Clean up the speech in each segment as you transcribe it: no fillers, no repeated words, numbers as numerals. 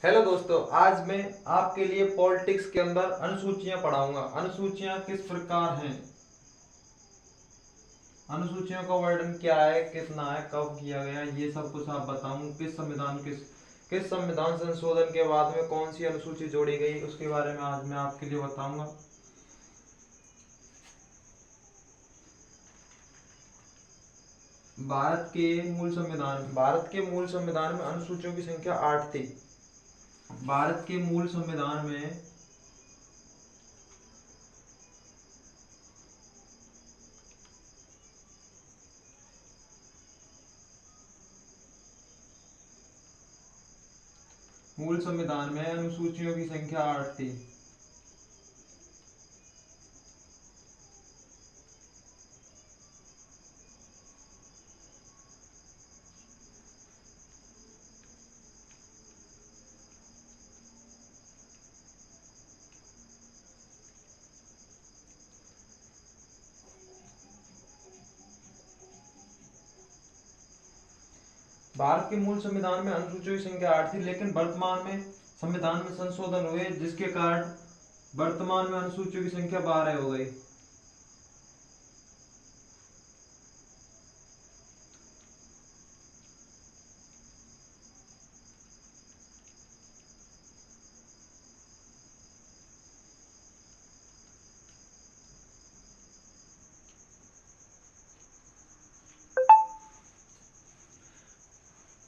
Hello दोस्तों, आज मैं आपके लिए पॉलिटिक्स के अंदर अनुसूचियां पढ़ाऊंगा। अनुसूचियां किस प्रकार हैं, अनुसूचियों का वर्णन क्या है, कितना है, कब किया गया, ये सब कुछ आप बताऊं। किस संविधान संशोधन के बाद में कौन सी अनुसूची जोड़ी गई, उसके बारे में आज मैं आपके लिए बताऊंगा। भारत के मूल संविधान में अनुसूचियों की संख्या 8 थी। भारत के मूल संविधान में अनुसूचियों की संख्या 8 थी। भारत के मूल संविधान में अनुसूचियों की संख्या 8 थी, लेकिन वर्तमान में संविधान में संशोधन हुए, जिसके कारण वर्तमान में अनुसूचियों की संख्या 12 हो गई।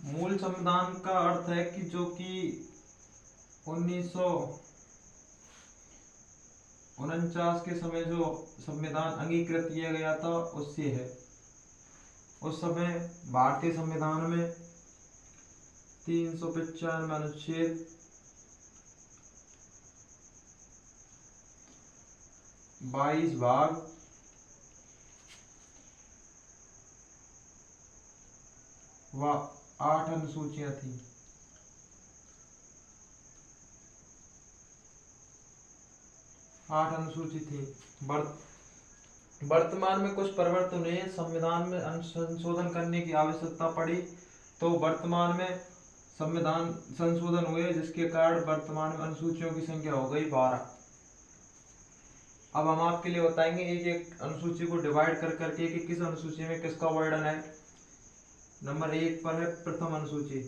मूल संविधान का अर्थ है कि जो कि 1949 के समय जो संविधान अंगीकृत किया गया था उससे है। उस समय भारतीय संविधान में 395 अनुच्छेद, 22 भाग व 8 अनुसूचियां थी। वर्तमान में कुछ परिवर्तन हुए, संविधान में संशोधन करने की आवश्यकता पड़ी, तो वर्तमान में संविधान संशोधन हुए, जिसके कारण वर्तमान में अनुसूचियों की संख्या हो गई 12। अब हम आपके लिए बताएंगे एक एक अनुसूची को डिवाइड कर करके कि किस अनुसूची में किसका वर्णन है। नंबर 1 पर है प्रथम अनुसूची,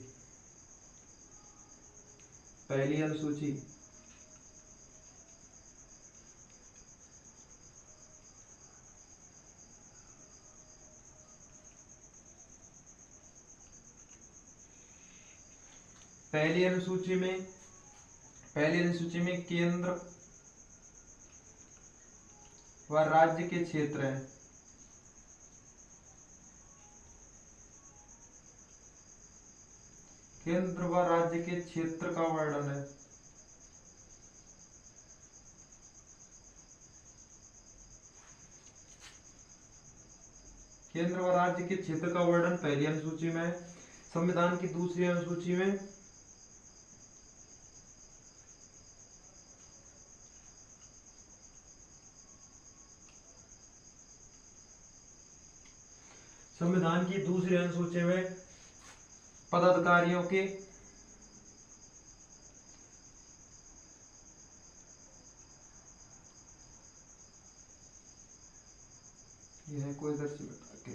पहली अनुसूची। पहली अनुसूची में केंद्र व राज्य के क्षेत्र हैं। केंद्र व राज्य के क्षेत्र का वर्णन है। केंद्र व राज्य के क्षेत्र का वर्णन पहली अनुसूची में है। संविधान की दूसरी अनुसूची में पदाधिकारियों के यह कोई दर्शी बता के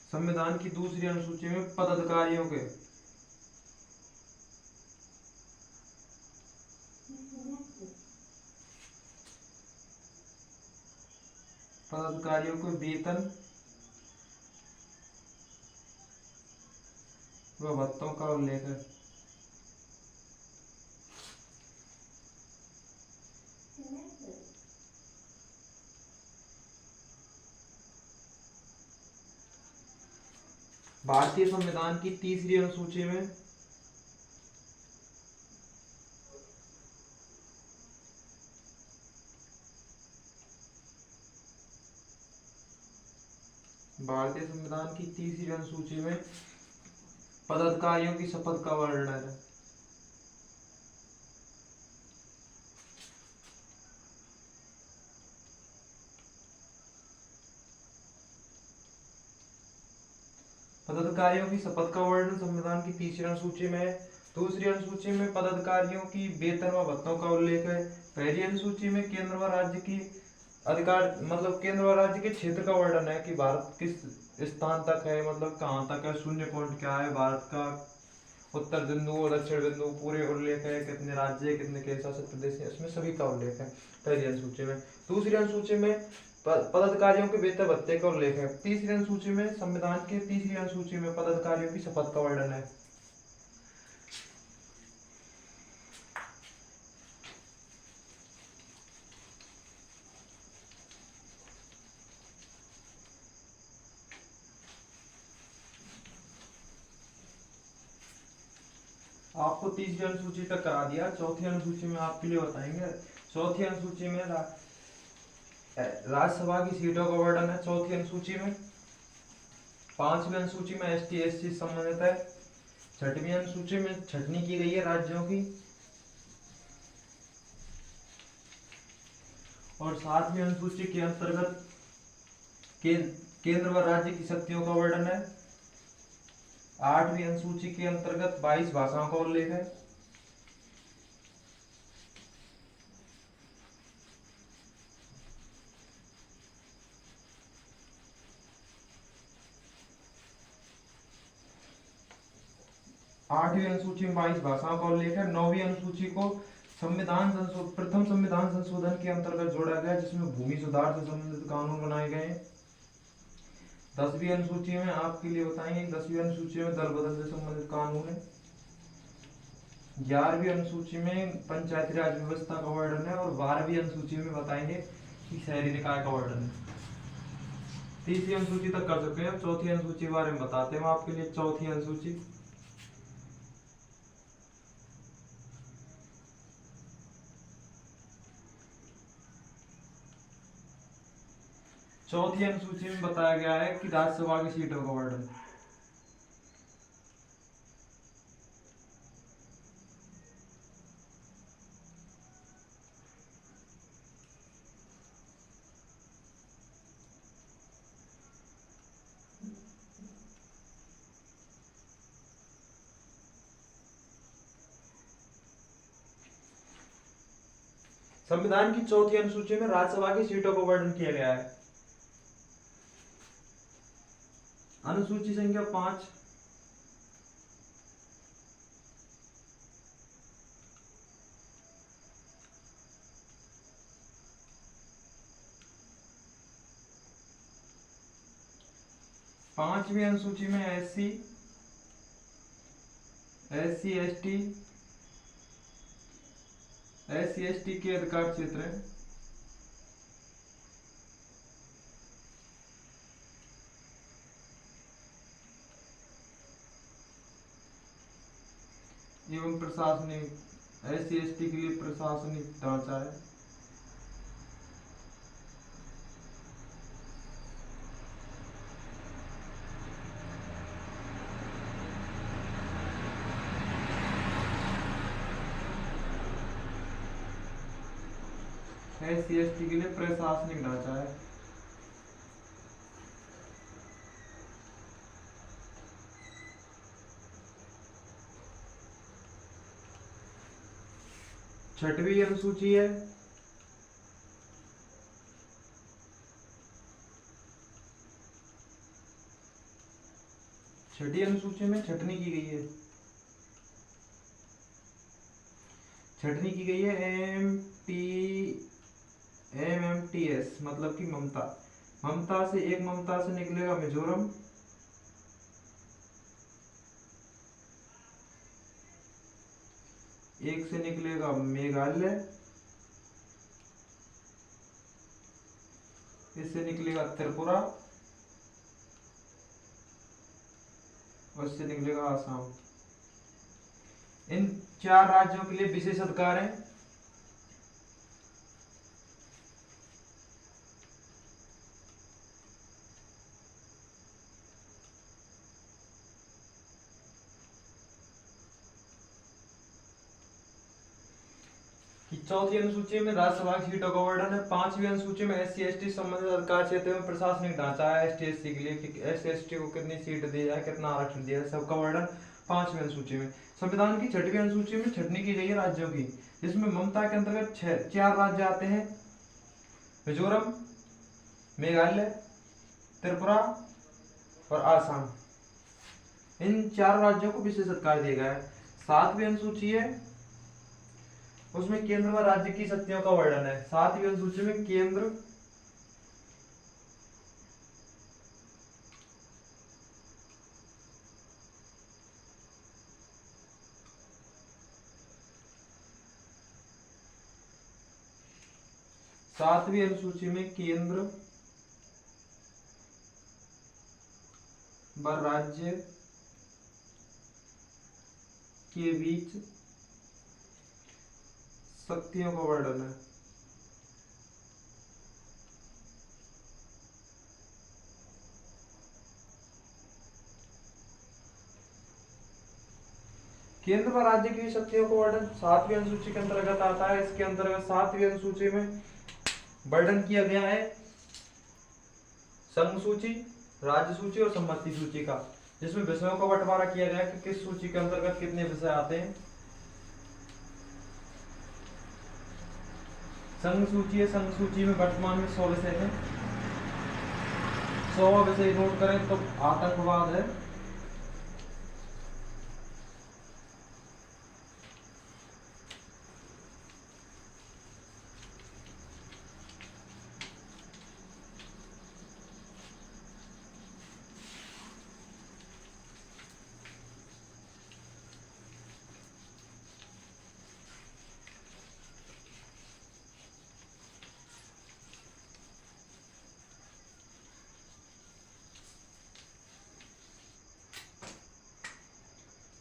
संविधान की दूसरी अनुसूची में पदाधिकारियों के वेतन व भत्तों का उल्लेख है। भारतीय संविधान की तीसरी अनुसूची में पदाधिकारियों की शपथ का वर्णन है। पदाधिकारियों की शपथ का वर्णन संविधान की तीसरी अनुसूची में है। दूसरी अनुसूची में पदाधिकारियों की वेतन व भत्तों का उल्लेख है। पहली अनुसूची में केंद्र व राज्य की अधिकार मतलब केंद्र व राज्य के क्षेत्र का वर्णन है कि भारत किस स्थान तक है, मतलब कहाँ तक है, शून्य पॉइंट क्या है भारत का, उत्तर बिंदु और दक्षिण बिंदु पूरे उल्लेख है, कितने राज्य कितने केंद्र शासित प्रदेश है, इसमें सभी का उल्लेख है पहली अनुसूची में। दूसरी अनुसूची में पदाधिकारियों के वेतन भत्ते का उल्लेख है। तीसरी अनुसूची में संविधान के तीसरी अनुसूची में पदाधिकारियों की शपथ का वर्णन है। आपको तीसरी अनुसूची तक करा दिया, चौथी अनुसूची में आपके लिए बताएंगे। चौथी अनुसूची में राज्यसभा की सीटों का वर्णन है। चौथी अनुसूची में। पांचवी अनुसूची में एसटी एससी संबंधित है। छठवीं अनुसूची में छटनी की गई है राज्यों की। और सातवीं अनुसूची के अंतर्गत केंद्र व राज्य की शक्तियों का वर्णन है। आठवीं अनुसूची के अंतर्गत 22 भाषाओं का उल्लेख है। आठवीं अनुसूची में 22 भाषाओं का उल्लेख है। नौवीं अनुसूची को प्रथम संविधान संशोधन के अंतर्गत जोड़ा गया, जिसमें भूमि सुधार से संबंधित कानून बनाए गए। 10वीं अनुसूची में आपके लिए बताएंगे, 10वीं अनुसूची में दल बदल से संबंधित कानून है। 11वीं अनुसूची में पंचायती राज व्यवस्था का वर्णन है। और 12वीं अनुसूची में बताएंगे कि शहरी निकाय का वर्णन है। तीसरी अनुसूची तक कर चुके हैं। चौथी अनुसूची के बारे में बताते हैं आपके लिए। चौथी अनुसूची में बताया गया है कि राज्यसभा की सीटों का वर्णन। संविधान की चौथी अनुसूची में राज्यसभा की सीटों का वर्णन किया गया है। अनुसूची संख्या 5। पांचवी अनुसूची में एससी एसटी के अधिकार क्षेत्र है। एवं प्रशासनिक एससी के लिए प्रशासनिक ढांचा है। एससी के लिए प्रशासनिक ढांचा है। छठवीं अनुसूची है। छठी अनुसूची में छटनी की गई है। छटनी की गई है MMTS मतलब कि ममता। ममता से एक ममता से निकलेगा मिजोरम। एक से निकलेगा मेघालय। इससे निकलेगा त्रिपुरा। और इससे निकलेगा आसाम। इन 4 राज्यों के लिए विशेष अधिकार है। कि चौथी अनुसूची में राज्यसभा की सीटों का वर्णन है। पांचवी अनुसूची में SC/ST संबंधित अधिकार क्षेत्र में प्रशासनिक ढांचा है ST/SC के लिए कि SC/ST को कितनी सीट दी जाए, कितना आरक्षण दिया जाए, सबका वर्णन पांचवी अनुसूची में। संविधान की छठवीं अनुसूची में छटनी की गई है राज्यों की, जिसमें ममता के अंतर्गत 4 राज्य आते हैं, मिजोरम, मेघालय, त्रिपुरा और आसाम। इन 4 राज्यों को विशेष अधिकार दिया गया है। सातवीं अनुसूची है, उसमें केंद्र व राज्य की शक्तियों का वर्णन है। सातवीं अनुसूची में केंद्र सातवीं अनुसूची में केंद्र व राज्य के बीच शक्तियों का वर्णन है। केंद्र व राज्य की शक्तियों का वर्णन सातवीं अनुसूची के अंतर्गत आता है। इसके अंतर्गत सातवीं अनुसूची में वर्णन किया गया है संघ सूची, राज्य सूची और सम्मति सूची का, जिसमें विषयों का बंटवारा किया गया है कि किस सूची के अंतर्गत कितने विषय आते हैं। संघ सूची है, संघ सूची में वर्तमान में 100 विषय हैं। 100वां विषय नोट करें तो आतंकवाद है।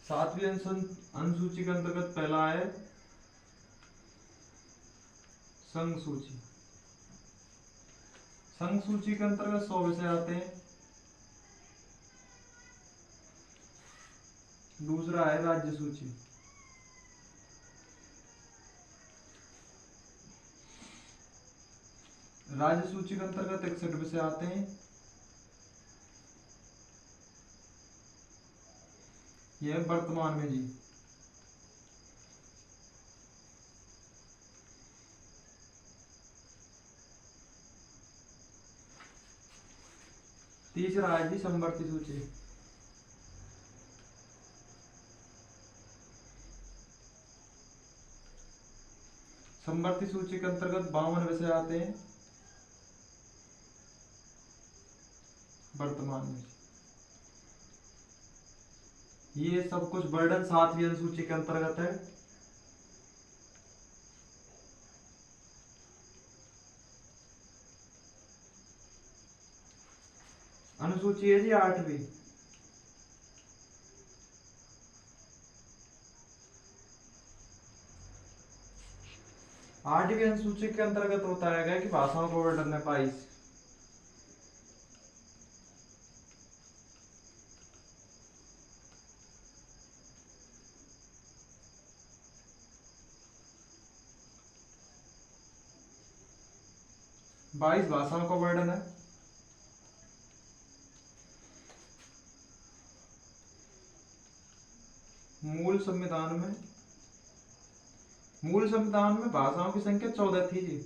सातवीं अनुसूची के अंतर्गत पहला है संघ सूची। संघ सूची के अंतर्गत 100 विषय आते हैं। दूसरा है राज्य सूची। राज्य सूची के अंतर्गत 61 विषय आते हैं। यह वर्तमान में जी। तीसरा है जी समवर्ती सूची। समवर्ती सूची के अंतर्गत 52 विषय आते हैं वर्तमान में। ये सब कुछ वर्णन सातवीं अनुसूची के अंतर्गत है। अनुसूची है जी 8वीं। आठवीं अनुसूची के अंतर्गत बताया गया कि भाषाओं का वर्णन है 22। भाषाओं का वर्णन है। मूल संविधान में भाषाओं की संख्या 14 थी जी।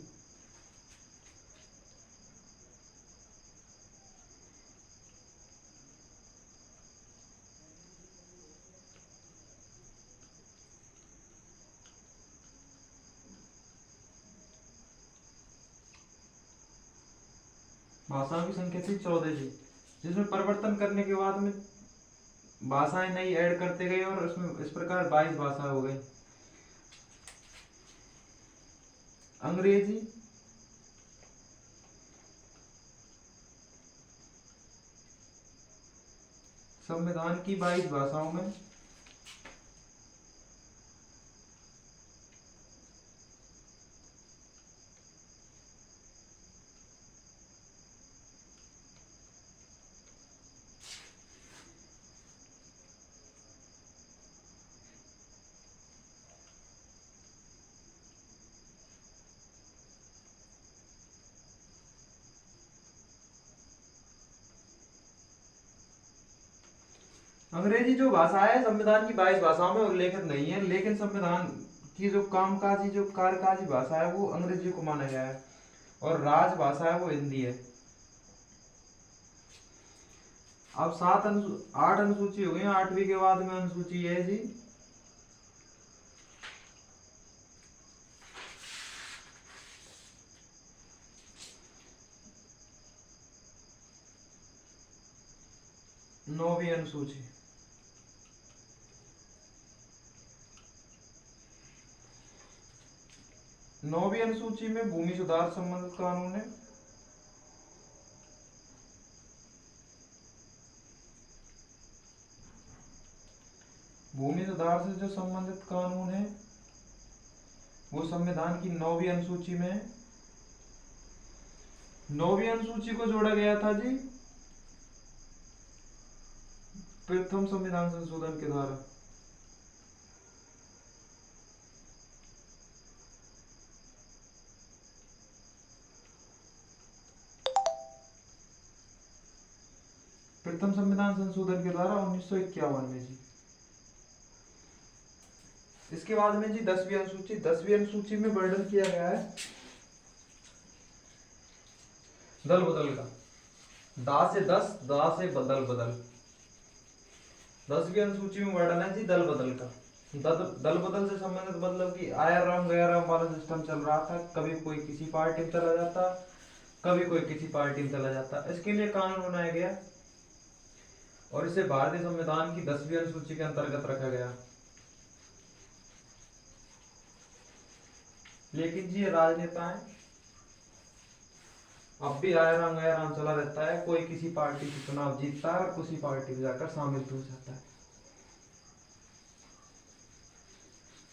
भाषाओं की संख्या थी 14 जी, जिसमें परिवर्तन करने के बाद में भाषाएं नई ऐड करते गए और उसमें इस प्रकार 22 भाषा हो गई। अंग्रेजी, संविधान की 22 भाषाओं में अंग्रेजी जो भाषा है संविधान की 22 भाषाओं में उल्लेखित नहीं है, लेकिन संविधान की जो कामकाजी जो कार्यकाजी भाषा है वो अंग्रेजी को माना गया है, और राजभाषा है वो हिंदी है। अब 8 अनुसूची हो गई। 8वीं के बाद में अनुसूची है जी 9वीं अनुसूची। 9वीं अनुसूची में भूमि सुधार संबंधित कानून है। भूमि सुधार से जो संबंधित कानून है वो संविधान की 9वीं अनुसूची में है। 9वीं अनुसूची को जोड़ा गया था जी प्रथम संविधान संशोधन के द्वारा। प्रथम संविधान संशोधन के द्वारा 1951 में जी। इसके बाद में जी 10वीं अनुसूची। 10वीं अनुसूची में वर्णन किया गया है दल बदल का। दा से 10, दा से बदल बदल। 10वीं अनुसूची में वर्णन है जी दल बदल का। दल बदल से संबंधित मतलब कि आया राम गया राम वाला सिस्टम चल रहा था। कभी कोई किसी पार्टी में चला जाता, कभी कोई किसी पार्टी में चला जाता। इसके लिए कानून बनाया गया और इसे भारतीय संविधान की 10वीं अनुसूची के अंतर्गत रखा गया। लेकिन जी ये राजनेता है, अब भी आया राम चला रहता है। कोई किसी पार्टी से चुनाव जीतता है और किसी पार्टी में जाकर शामिल हो जाता है।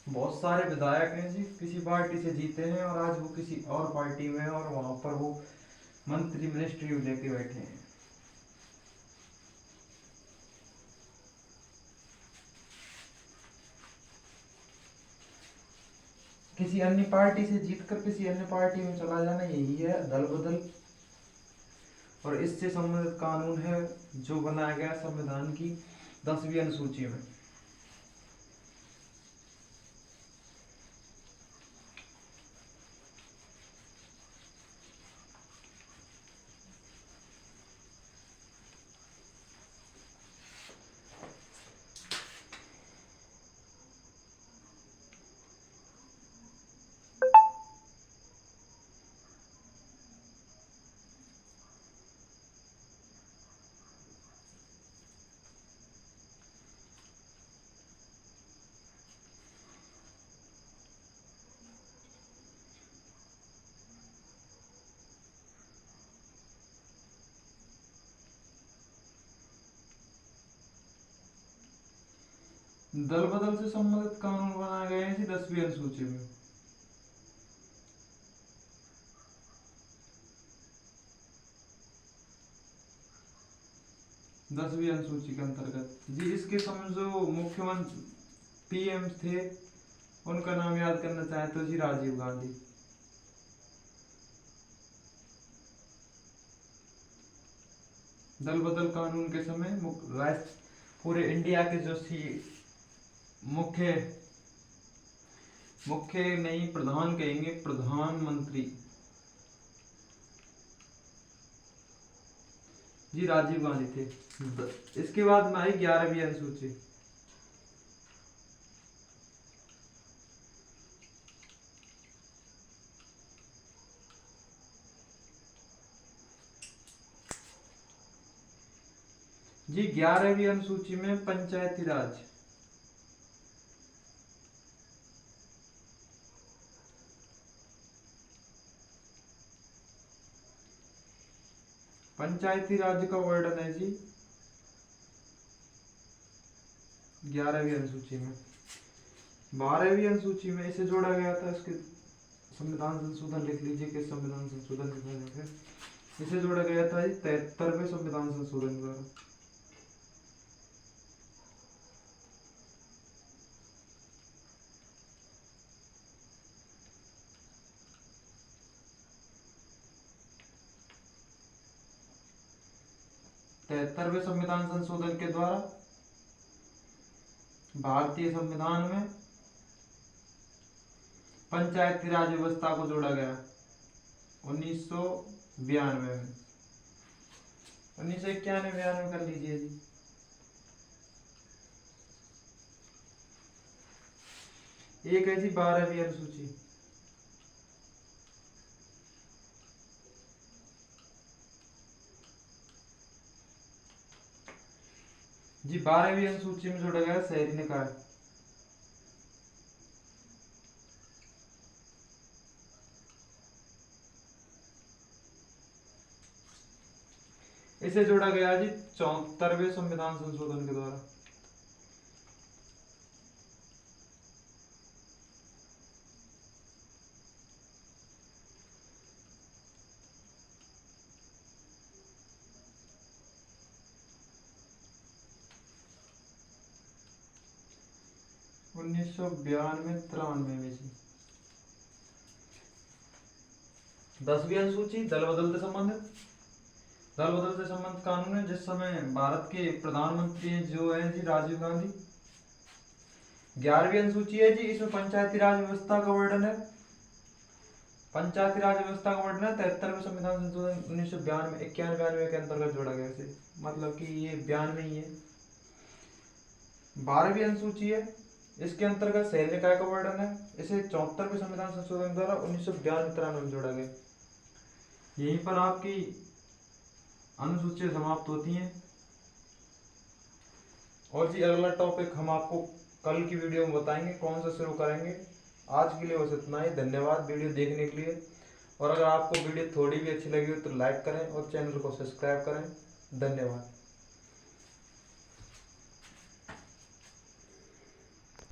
बहुत सारे विधायक हैं जी किसी पार्टी से जीते हैं और आज वो किसी और पार्टी में है और वहां पर वो मंत्री मिनिस्ट्री लेके बैठे हैं। किसी अन्य पार्टी से जीतकर किसी अन्य पार्टी में चला जाना, यही है दल बदल। और इससे संबंधित कानून है जो बनाया गया संविधान की 10वीं अनुसूची में। दल बदल से संबंधित कानून बनाए गए हैं 10वीं अनुसूची में। दसवीं अनुसूची के अंतर्गत जी इसके जो मुख्यमंत्री पीएम थे उनका नाम याद करना चाहे तो जी राजीव गांधी। दल बदल कानून के समय पूरे इंडिया के जो मुख्य नहीं प्रधान कहेंगे, प्रधानमंत्री जी राजीव गांधी थे। इसके बाद में आई 11वीं अनुसूची। जी 11वीं अनुसूची में पंचायती राज। पंचायती राज का वर्णन है जी 11वीं अनुसूची में। 12वीं अनुसूची में इसे जोड़ा गया था। इसके संविधान संशोधन लिख लीजिए कि संविधान संशोधन के इसे जोड़ा गया था 73वें संविधान संशोधन द्वारा। तिहत्तरवें संविधान संशोधन के द्वारा भारतीय संविधान में पंचायती राज व्यवस्था को जोड़ा गया 1992 में। 1991 कर लीजिए जी। एक है जी 12वीं अनुसूची। जी 12वीं अनुसूची में जोड़ा गया शहरी निकाय। इसे जोड़ा गया जी 74वें संविधान संशोधन के द्वारा। उन्नीस सौ 93 में जी। 10वीं अनुसूची दल बदल से संबंधित। दल बदल से संबंधित कानून है जिस समय भारत के प्रधानमंत्री जो है जी राजीव गांधी। 11वीं अनुसूची है जी, इसमें पंचायती राज व्यवस्था का वर्णन है। पंचायती राज व्यवस्था का वर्णन है 73वें संविधान संशोधन 1992 91 के अंतर्गत जोड़ा गया इसे, मतलब कि ये 92 ही है। 12वीं अनुसूची है, इसके अंतर्गत शहरी निकाय का वर्णन है। इसे 74वें संविधान संशोधन द्वारा 1992-93 में जोड़ा गया। यहीं पर आपकी अनुसूचियां समाप्त होती हैं। और जी अगला टॉपिक हम आपको कल की वीडियो में बताएंगे कौन सा शुरू करेंगे। आज के लिए बस इतना ही। धन्यवाद वीडियो देखने के लिए। और अगर आपको वीडियो थोड़ी भी अच्छी लगी हो तो लाइक करें और चैनल को सब्सक्राइब करें। धन्यवाद।